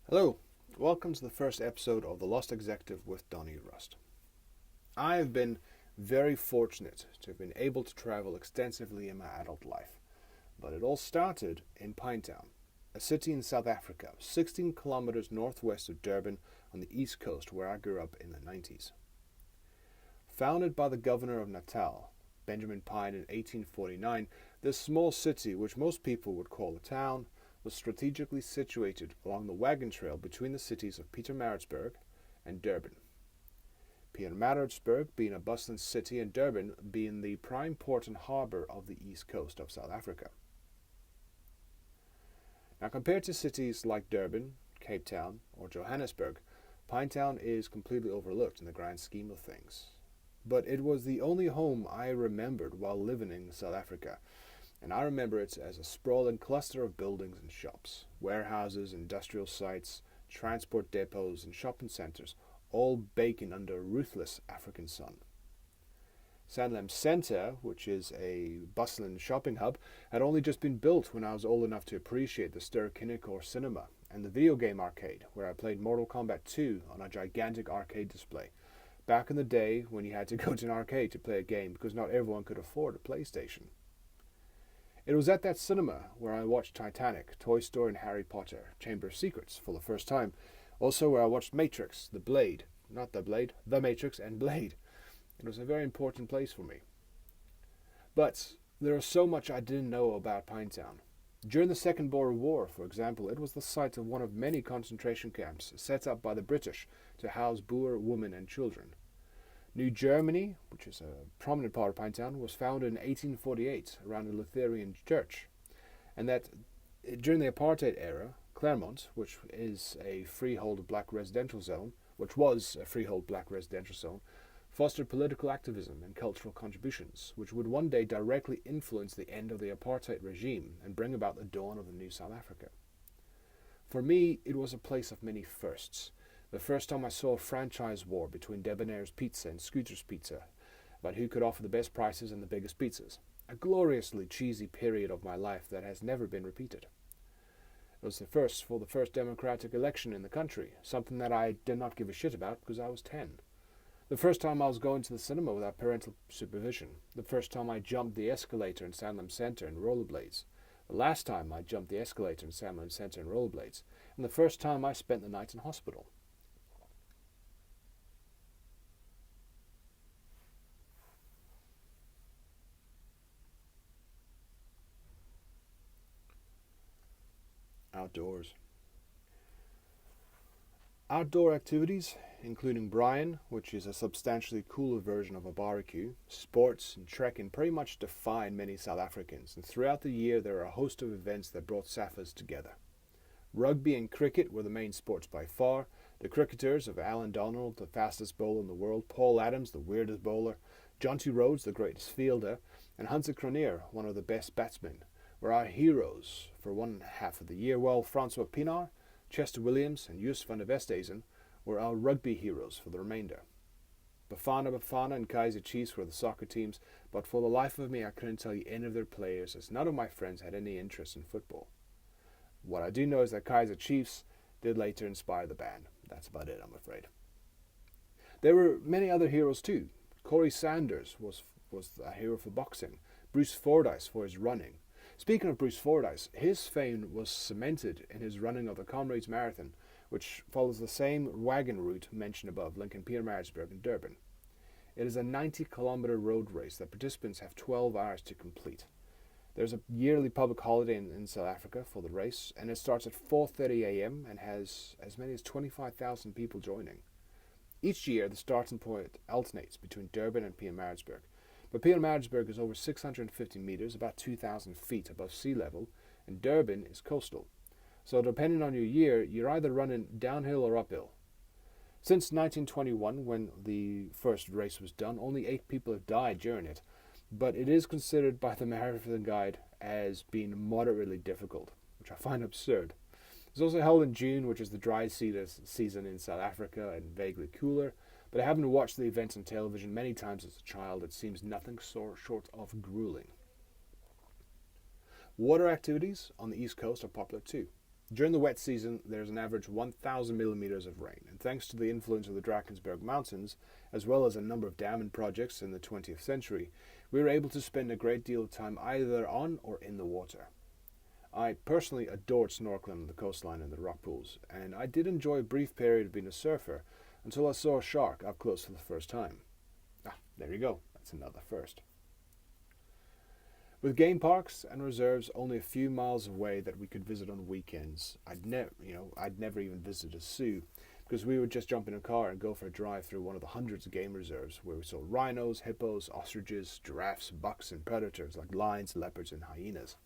Hello, welcome to the first episode of The Lost Executive with Donnie Rust. I have been very fortunate to have been able to travel extensively in my adult life, but it all started in Pinetown, a city in South Africa, 16 kilometers northwest of Durban on the east coast where I grew up in the 90s. Founded by the governor of Natal, Benjamin Pine, in 1849, this small city, which most people would call a town, was strategically situated along the wagon trail between the cities of Pietermaritzburg and Durban. Pietermaritzburg being a bustling city and Durban being the prime port and harbour of the east coast of South Africa. Now, compared to cities like Durban, Cape Town, or Johannesburg, Pinetown is completely overlooked in the grand scheme of things. But it was the only home I remembered while living in South Africa, and I remember it as a sprawling cluster of buildings and shops, warehouses, industrial sites, transport depots, and shopping centres, all baking under a ruthless African sun. Sanlam Centre, which is a bustling shopping hub, had only just been built when I was old enough to appreciate the Ster-Kinekor cinema and the video game arcade, where I played Mortal Kombat 2 on a gigantic arcade display, back in the day when you had to go to an arcade to play a game because not everyone could afford a PlayStation. It was at that cinema where I watched Titanic, Toy Story, and Harry Potter, Chamber of Secrets for the first time. Also where I watched Matrix, The Matrix, and Blade. It was a very important place for me. But there was so much I didn't know about Pinetown. During the Second Boer War, for example, it was the site of one of many concentration camps set up by the British to house Boer women and children. New Germany, which is a prominent part of Pinetown, was founded in 1848 around a Lutheran church. And that during the Apartheid era, Claremont, which was a freehold black residential zone, fostered political activism and cultural contributions, which would one day directly influence the end of the apartheid regime and bring about the dawn of the new South Africa. For me, it was a place of many firsts. The first time I saw a franchise war between Debonairs Pizza and Scooters Pizza about who could offer the best prices and the biggest pizzas. A gloriously cheesy period of my life that has never been repeated. It was the first for the first democratic election in the country, something that I did not give a shit about because I was 10. The first time I was going to the cinema without parental supervision. The first time I jumped the escalator in Sanlam Centre in rollerblades. The last time I jumped the escalator in Sanlam Centre in rollerblades. And the first time I spent the night in hospital. Outdoors. Outdoor activities, including Brian, which is a substantially cooler version of a barbecue, sports and trekking pretty much define many South Africans, and throughout the year there are a host of events that brought Saffas together. Rugby and cricket were the main sports by far. The cricketers of Alan Donald, the fastest bowler in the world, Paul Adams, the weirdest bowler, Jonty Rhodes, the greatest fielder, and Hansi Cronje, one of the best batsmen, were our heroes for one half of the year, while Francois Pienaar, Chester Williams, and Jus van der Westhuizen were our rugby heroes for the remainder. Bafana and Kaizer Chiefs were the soccer teams, but for the life of me I couldn't tell you any of their players as none of my friends had any interest in football. What I do know is that Kaizer Chiefs did later inspire the band. That's about it, I'm afraid. There were many other heroes too. Corey Sanders was a hero for boxing, Bruce Fordyce for his running. Speaking of Bruce Fordyce, his fame was cemented in his running of the Comrades Marathon, which follows the same wagon route mentioned above, linking Pietermaritzburg and Durban. It is a 90-kilometer road race that participants have 12 hours to complete. There's a yearly public holiday in South Africa for the race, and it starts at 4:30 a.m. and has as many as 25,000 people joining. Each year, the starting point alternates between Durban and Pietermaritzburg. But Pietermaritzburg is over 650 meters, about 2,000 feet above sea level, and Durban is coastal. So depending on your year, you're either running downhill or uphill. Since 1921, when the first race was done, only 8 people have died during it, but it is considered by the Marathon Guide as being moderately difficult, which I find absurd. It's also held in June, which is the dry season in South Africa and vaguely cooler, but having watched the events on television many times as a child, it seems nothing short of grueling. Water activities on the East Coast are popular too. During the wet season, there's an average 1,000 millimeters of rain, and thanks to the influence of the Drakensberg Mountains, as well as a number of damming projects in the 20th century, we were able to spend a great deal of time either on or in the water. I personally adored snorkeling on the coastline and the rock pools, and I did enjoy a brief period of being a surfer until I saw a shark up close for the first time. There you go, that's another first. With game parks and reserves only a few miles away that we could visit on weekends, I'd never even visited a zoo, because we would just jump in a car and go for a drive through one of the hundreds of game reserves where we saw rhinos, hippos, ostriches, giraffes, bucks, and predators like lions, leopards, and hyenas.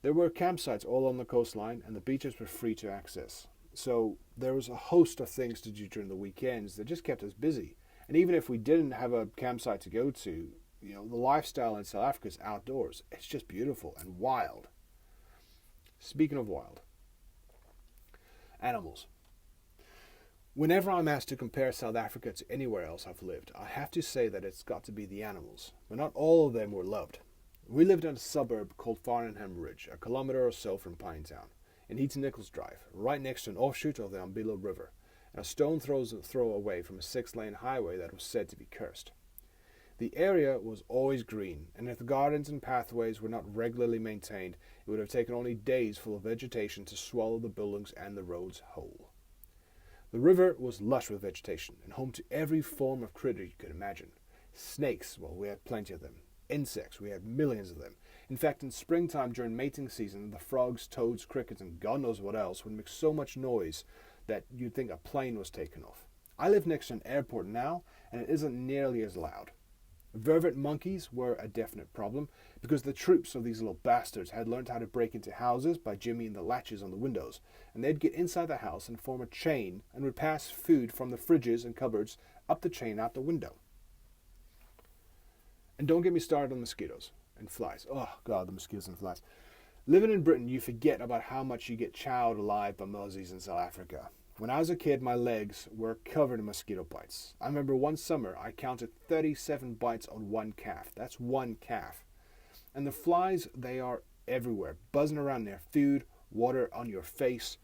There were campsites all on the coastline, and the beaches were free to access. So there was a host of things to do during the weekends that just kept us busy. And even if we didn't have a campsite to go to, the lifestyle in South Africa is outdoors. It's just beautiful and wild. Speaking of wild, animals. Whenever I'm asked to compare South Africa to anywhere else I've lived, I have to say that it's got to be the animals. But not all of them were loved. We lived in a suburb called Farnham Ridge, a kilometre or so from Pinetown, in Heaton Nichols Drive, right next to an offshoot of the Umbilo River, and a stone throw away from a 6-lane highway that was said to be cursed. The area was always green, and if the gardens and pathways were not regularly maintained, it would have taken only days full of vegetation to swallow the buildings and the roads whole. The river was lush with vegetation, and home to every form of critter you could imagine. Snakes, well, we had plenty of them. Insects, we had millions of them. In fact, in springtime during mating season, the frogs, toads, crickets, and God knows what else would make so much noise that you'd think a plane was taken off. I live next to an airport now, and it isn't nearly as loud. Vervet monkeys were a definite problem, because the troops of these little bastards had learned how to break into houses by jimmying the latches on the windows, and they'd get inside the house and form a chain and would pass food from the fridges and cupboards up the chain out the window. And don't get me started on mosquitoes and flies. Oh God, the mosquitoes and flies. Living in Britain, you forget about how much you get chowed alive by mozzies in South Africa. When I was a kid, my legs were covered in mosquito bites. I remember one summer, I counted 37 bites on one calf. That's one calf. And the flies, they are everywhere, buzzing around their food, water on your face.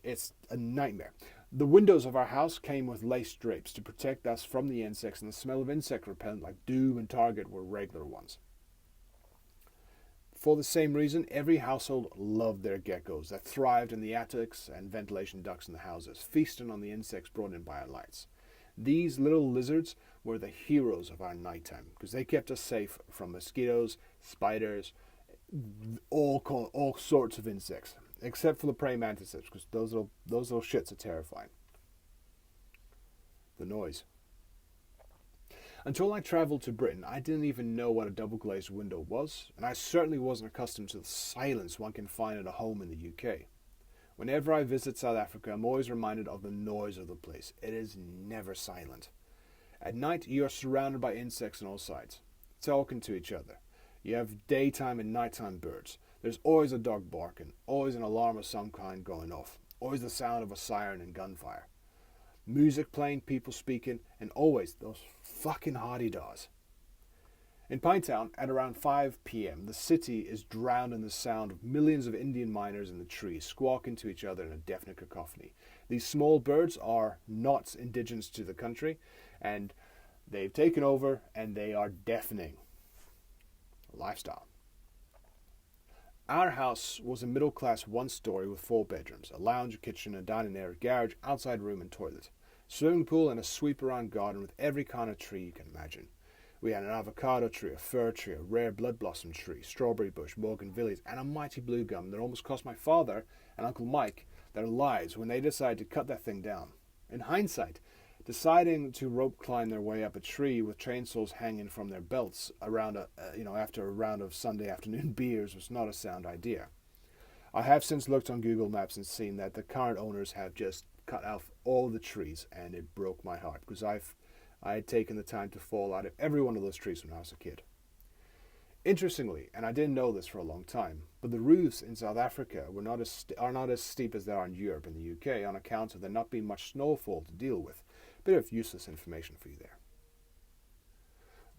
It's a nightmare. The windows of our house came with lace drapes to protect us from the insects, and the smell of insect repellent like Doom and Target were regular ones. For the same reason, every household loved their geckos that thrived in the attics and ventilation ducts in the houses, feasting on the insects brought in by our lights. These little lizards were the heroes of our nighttime because they kept us safe from mosquitoes, spiders, all sorts of insects, except for the praying mantises, because those little shits are terrifying. The noise. Until I travelled to Britain, I didn't even know what a double-glazed window was, and I certainly wasn't accustomed to the silence one can find at a home in the UK. Whenever I visit South Africa, I'm always reminded of the noise of the place. It is never silent. At night, you are surrounded by insects on all sides, talking to each other. You have daytime and nighttime birds. There's always a dog barking, always an alarm of some kind going off, always the sound of a siren and gunfire. Music playing, people speaking, and always those fucking hardy-daws. In Pinetown, at around 5 p.m., the city is drowned in the sound of millions of Indian miners in the trees squawking to each other in a deafening cacophony. These small birds are not indigenous to the country, and they've taken over, and they are deafening. Lifestyle. Our house was a middle-class one-story with 4 bedrooms, a lounge, a kitchen, a dining area, garage, outside room and toilet, swimming pool and a sweep-around garden with every kind of tree you can imagine. We had an avocado tree, a fir tree, a rare blood blossom tree, strawberry bush, bougainvilleas, and a mighty blue gum that almost cost my father and Uncle Mike their lives when they decided to cut that thing down. In hindsight, deciding to rope climb their way up a tree with chainsaws hanging from their belts after a round of Sunday afternoon beers was not a sound idea. I have since looked on Google Maps and seen that the current owners have just cut off all the trees, and it broke my heart because I had taken the time to fall out of every one of those trees when I was a kid. Interestingly, and I didn't know this for a long time, but the roofs in South Africa are not as steep as they are in Europe and the UK on account of there not being much snowfall to deal with. Bit of useless information for you there.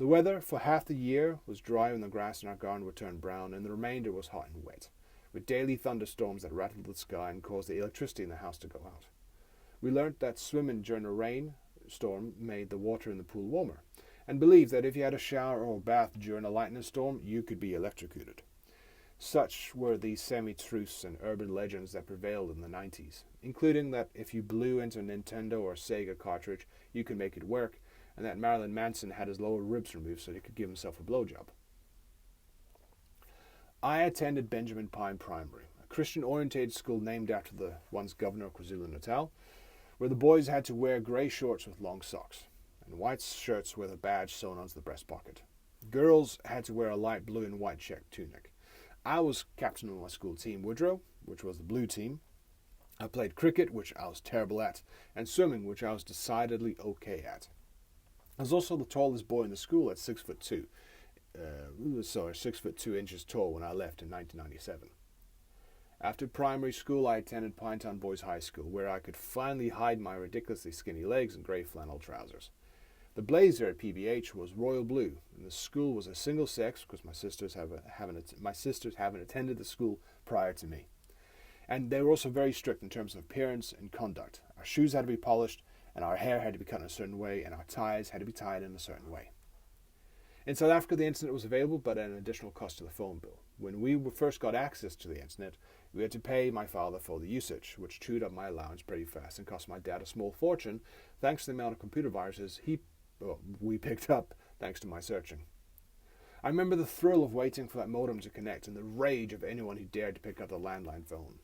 The weather for half the year was dry when the grass in our garden would turn brown, and the remainder was hot and wet. with daily thunderstorms that rattled the sky and caused the electricity in the house to go out. We learnt that swimming during a rainstorm made the water in the pool warmer, and believed that if you had a shower or a bath during a lightning storm, you could be electrocuted. Such were the semi-truths and urban legends that prevailed in the 90s, including that if you blew into a Nintendo or Sega cartridge, you could make it work, and that Marilyn Manson had his lower ribs removed so he could give himself a blowjob. I attended Benjamin Pine Primary, a Christian-orientated school named after the once governor of KwaZulu-Natal, where the boys had to wear grey shorts with long socks, and white shirts with a badge sewn onto the breast pocket. Girls had to wear a light blue and white checked tunic. I was captain of my school team, Woodrow, which was the blue team. I played cricket, which I was terrible at, and swimming, which I was decidedly okay at. I was also the tallest boy in the school at 6'2". 6'2" tall when I left in 1997. After primary school, I attended Pinetown Boys High School, where I could finally hide my ridiculously skinny legs in grey flannel trousers. The blazer at PBH was royal blue, and the school was a single sex because my sisters haven't attended the school prior to me. And they were also very strict in terms of appearance and conduct. Our shoes had to be polished, and our hair had to be cut in a certain way, and our ties had to be tied in a certain way. In South Africa, the internet was available, but at an additional cost to the phone bill. When we first got access to the internet, we had to pay my father for the usage, which chewed up my allowance pretty fast and cost my dad a small fortune, thanks to the amount of computer viruses we picked up thanks to my searching. I remember the thrill of waiting for that modem to connect and the rage of anyone who dared to pick up the landline phone.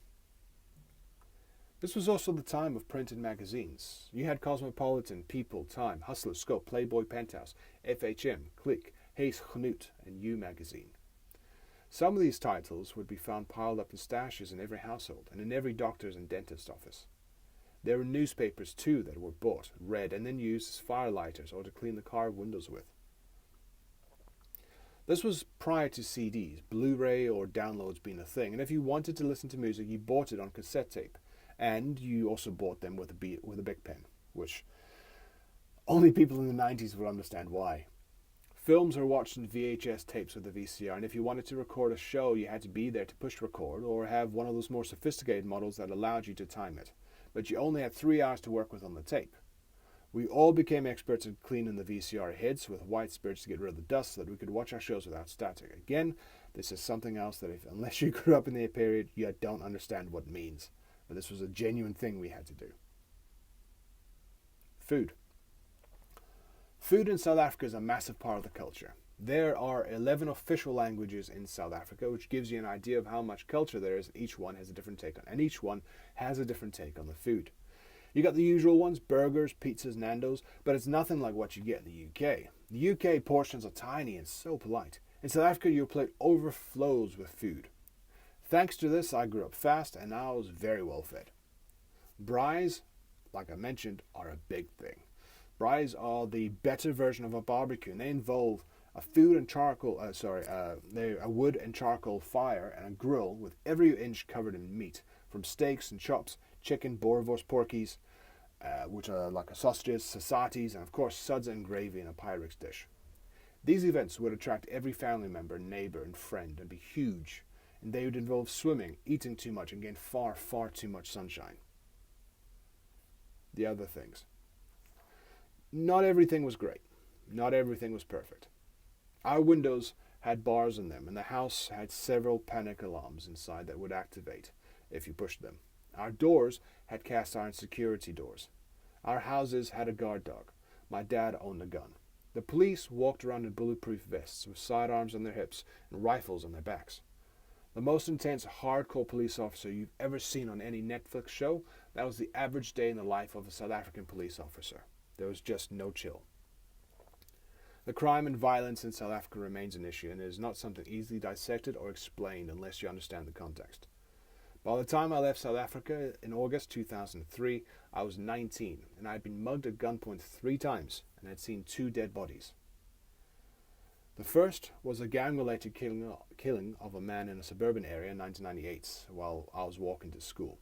This was also the time of printed magazines. You had Cosmopolitan, People, Time, Hustler, Scope, Playboy, Penthouse, FHM, Click, Hayes, Genoot, and You magazine. Some of these titles would be found piled up in stashes in every household and in every doctor's and dentist's office. There were newspapers too that were bought, read, and then used as firelighters or to clean the car windows with. This was prior to CDs, Blu-ray or downloads being a thing, and if you wanted to listen to music, you bought it on cassette tape, and you also bought them with a Bic pen, which only people in the 90s would understand why. Films are watched in VHS tapes with a VCR, and if you wanted to record a show, you had to be there to push record or have one of those more sophisticated models that allowed you to time it. But you only had 3 hours to work with on the tape. We all became experts at cleaning the VCR heads with white spirits to get rid of the dust so that we could watch our shows without static. Again, this is something else that unless you grew up in the period, you don't understand what it means. But this was a genuine thing we had to do. Food. Food in South Africa is a massive part of the culture. There are 11 official languages in South Africa, which gives you an idea of how much culture there is. Each one has a different take on, and each one has a different take on the food. You got the usual ones, burgers, pizzas, Nando's, but it's nothing like what you get in the UK. The UK portions are tiny and so polite. In South Africa, your plate overflows with food. Thanks to this, I grew up fast and I was very well fed. Braais, like I mentioned, are a big thing. Braais are the better version of a barbecue, and they involve a wood and charcoal fire and a grill with every inch covered in meat, from steaks and chops, chicken, boerewors, porkies, which are like sausages, sausages, and of course suds and gravy in a Pyrex dish. These events would attract every family member, neighbour and friend and be huge, and they would involve swimming, eating too much, and getting far, far too much sunshine. The other things. Not everything was great. Not everything was perfect. Our windows had bars in them, and the house had several panic alarms inside that would activate if you pushed them. Our doors had cast iron security doors. Our houses had a guard dog. My dad owned a gun. The police walked around in bulletproof vests with sidearms on their hips and rifles on their backs. The most intense, hardcore police officer you've ever seen on any Netflix show, that was the average day in the life of a South African police officer. There was just no chill. The crime and violence in South Africa remains an issue, and it is not something easily dissected or explained unless you understand the context. By the time I left South Africa in August 2003, I was 19, and I had been mugged at gunpoint 3 times and had seen 2 dead bodies. The first was a gang-related killing of a man in a suburban area in 1998 while I was walking to school.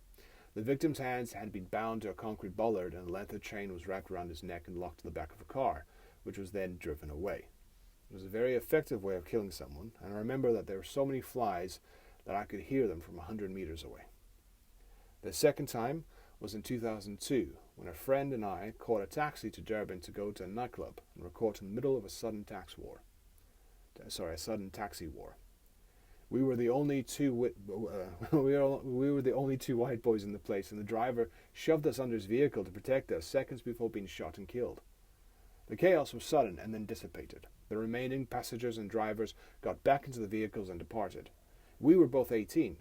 The victim's hands had been bound to a concrete bollard, and a length of chain was wrapped around his neck and locked to the back of a car, which was then driven away. It was a very effective way of killing someone, and I remember that there were so many flies that I could hear them from 100 meters away. The second time was in 2002, when a friend and I caught a taxi to Durban to go to a nightclub and were caught in the middle of a sudden taxi war. We were the only two we were the only two white boys in the place, and the driver shoved us under his vehicle to protect us seconds before being shot and killed. The chaos was sudden and then dissipated. The remaining passengers and drivers got back into the vehicles and departed. We were both 18,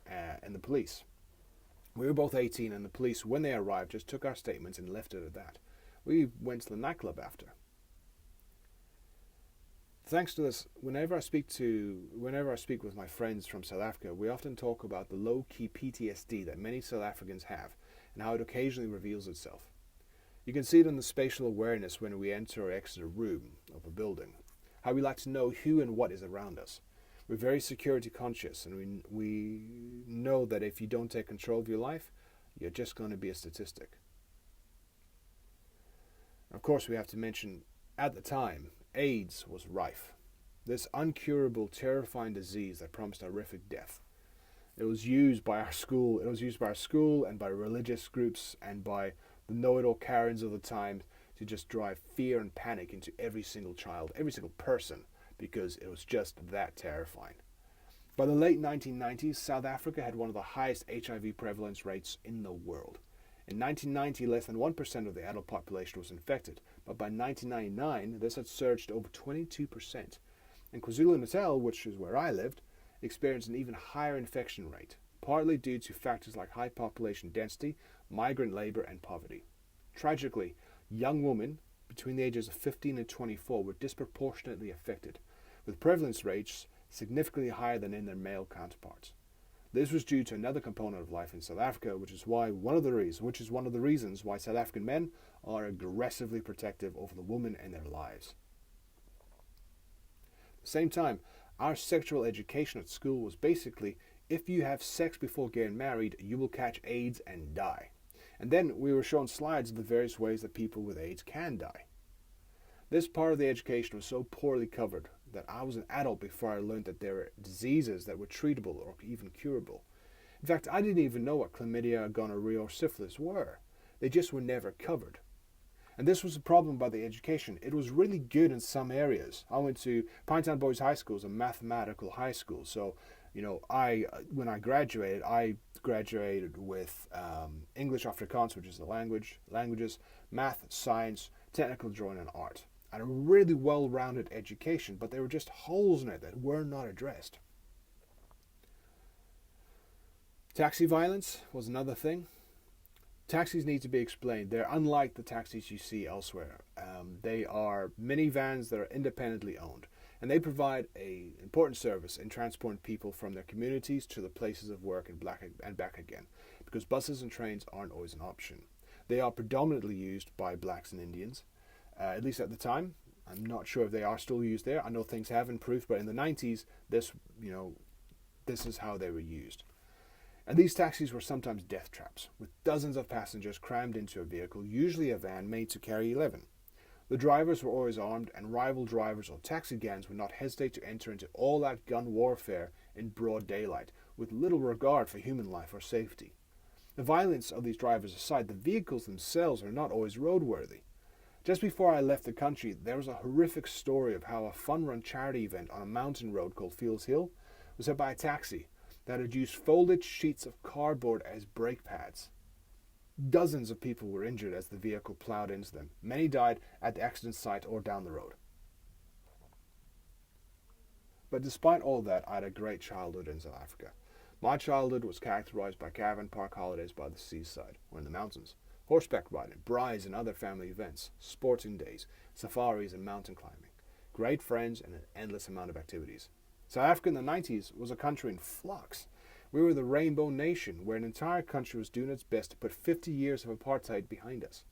and the police. When they arrived, just took our statements and left it at that. We went to the nightclub after. Thanks to this, whenever I speak with my friends from South Africa, we often talk about the low-key PTSD that many South Africans have and how it occasionally reveals itself. You can see it in the spatial awareness when we enter or exit a room of a building, how we like to know who and what is around us. We're very security conscious, and we know that if you don't take control of your life, you're just going to be a statistic. Of course, we have to mention, at the time, AIDS was rife. This uncurable, terrifying disease that promised horrific death. It was used by our school and by religious groups and by the know-it-all Karens of the time to just drive fear and panic into every single child, every single person, because it was just that terrifying. By the late 1990s, South Africa had one of the highest HIV prevalence rates in the world. In 1990, less than 1% of the adult population was infected, but by 1999, this had surged to over 22%. And KwaZulu-Natal, which is where I lived, experienced an even higher infection rate, partly due to factors like high population density, migrant labor, and poverty. Tragically, young women between the ages of 15 and 24 were disproportionately affected, with prevalence rates significantly higher than in their male counterparts. This was due to another component of life in South Africa, which is one of the reasons why South African men are aggressively protective over the women and their lives. At the same time, our sexual education at school was basically, if you have sex before getting married, you will catch AIDS and die. And then we were shown slides of the various ways that people with AIDS can die. This part of the education was so poorly covered that I was an adult before I learned that there were diseases that were treatable or even curable. In fact, I didn't even know what chlamydia, gonorrhea, or syphilis were. They just were never covered. And this was a problem by the education. It was really good in some areas. I went to Pinetown Boys High School, a mathematical high school. So, when I graduated with English Afrikaans, which is the languages, math, science, technical drawing, and art. And a really well-rounded education, but there were just holes in it that were not addressed. Taxi violence was another thing. Taxis need to be explained. They're unlike the taxis you see elsewhere. They are minivans that are independently owned, and they provide an important service in transporting people from their communities to the places of work and back again, because buses and trains aren't always an option. They are predominantly used by blacks and Indians, at least at the time. I'm not sure if they are still used there. I know things have improved, but in the 90s, this is how they were used. And these taxis were sometimes death traps, with dozens of passengers crammed into a vehicle, usually a van made to carry 11. The drivers were always armed, and rival drivers or taxi gangs would not hesitate to enter into all-out gun warfare in broad daylight, with little regard for human life or safety. The violence of these drivers aside, the vehicles themselves are not always roadworthy. Just before I left the country, there was a horrific story of how a fun-run charity event on a mountain road called Fields Hill was hit by a taxi that had used folded sheets of cardboard as brake pads. Dozens of people were injured as the vehicle plowed into them. Many died at the accident site or down the road. But despite all that, I had a great childhood in South Africa. My childhood was characterized by caravan park holidays by the seaside or in the mountains, horseback riding, brides and other family events, sporting days, safaris and mountain climbing, great friends and an endless amount of activities. South Africa in the 90s was a country in flux. We were the rainbow nation, where an entire country was doing its best to put 50 years of apartheid behind us.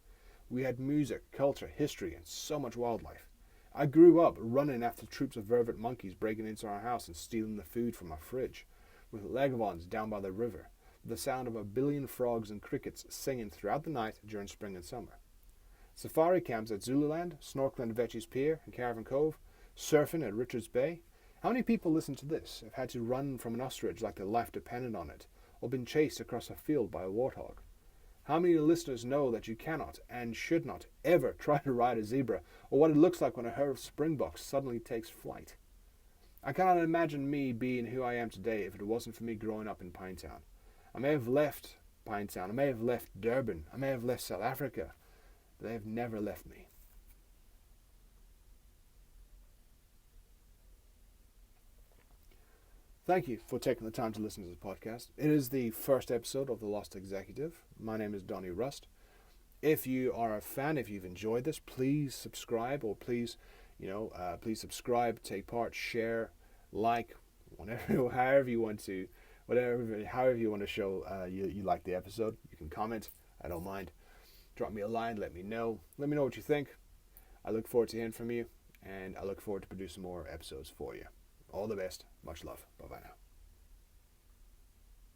We had music, culture, history, and so much wildlife. I grew up running after troops of vervet monkeys breaking into our house and stealing the food from our fridge, with Legawans down by the river, the sound of a billion frogs and crickets singing throughout the night during spring and summer. Safari camps at Zululand, snorkeling at Vetch's Pier and Caravan Cove, surfing at Richards Bay, How many people listen to this have had to run from an ostrich like their life depended on it, or been chased across a field by a warthog? How many listeners know that you cannot and should not ever try to ride a zebra, or what it looks like when a herd of springboks suddenly takes flight? I cannot imagine me being who I am today if it wasn't for me growing up in Pinetown. I may have left Pinetown, I may have left Durban, I may have left South Africa, but they have never left me. Thank you for taking the time to listen to this podcast. It is the first episode of The Lost Executive. My name is Donnie Rust. If you are a fan, if you've enjoyed this, please subscribe, or please subscribe, take part, share, like, whatever, however you want to, however you want to show you like the episode. You can comment. I don't mind. Drop me a line. Let me know. Let me know what you think. I look forward to hearing from you, and I look forward to producing more episodes for you. All the best. Much love. Bye-bye now.